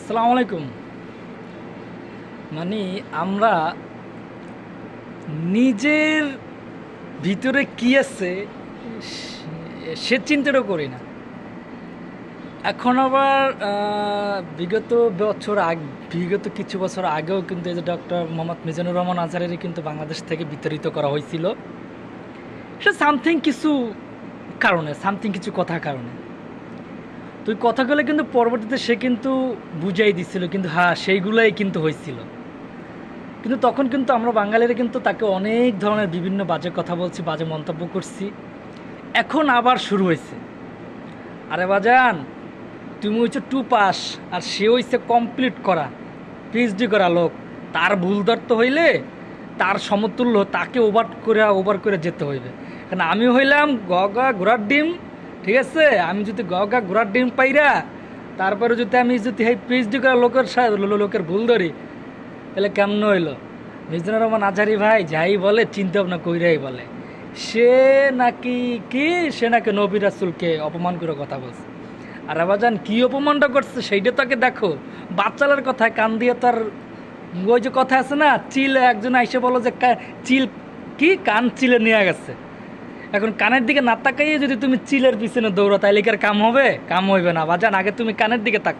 আসসালামু আলাইকুম। মানে আমরা নিজের ভিতরে কি আছে সে চিন্তাটা করি না। এখন আবার বিগত কিছু বছর আগেও কিন্তু এই যে ডক্টর মোহাম্মদ মিজানুর রহমান আজহারের কিন্তু বাংলাদেশ থেকে বিতাড়িত করা হয়েছিল। সে সামথিং কিছু কথার কারণে। তো ওই কথাগুলো কিন্তু পরবর্তীতে সে কিন্তু বুঝাই দিচ্ছিল, কিন্তু হ্যাঁ সেইগুলোই কিন্তু হয়েছিল। কিন্তু তখন কিন্তু আমরা বাঙালিরা কিন্তু তাকে অনেক ধরনের বিভিন্ন বাজে কথা বলছি, বাজে মন্তব্য করছি। এখন আবার শুরু হয়েছে, আরে বাজান তুমি হচ্ছে 2 পাস আর সে হইছে কমপ্লিট করা পিএইচডি করা লোক। তার ভুল ধরতে হইলে তার সমতুল্য তাকে ওভার করে যেতে হইবে। কারণ আমি হইলাম গগা ঘোড়ার ডিম, ঠিক আছে? আমি যদি গগা ঘোড়ার ডিম পাইরা তারপরে আমি যদি এই পিএইচডি করা লোকের ভুল ধরি, তাহলে কেমন হইলো? মিজানুর রহমান আজহারি ভাই যাই বলে চিন্তা ভাবনা কইরাই বলে। সে নাকি নবী রাসূলকে অপমান করে কথা বলছে। আর আবাজান কি অপমানটা করছে সেইটা তাকে দেখো। বাচ্চাদের কথায় কান দিয়ে তার ওই যে কথা আছে না, চিল একজন আইসে বলো যে চিল কি কান চিলে নিয়ে গেছে। এখন কানের দিকে না তাকাইয়ে যদি তুমি চিলের পিছনে দৌড়ো তাইলে কি আর কাম হবে? কাম হইবে না বাজান, আগে তুমি কানের দিকে তাকাও।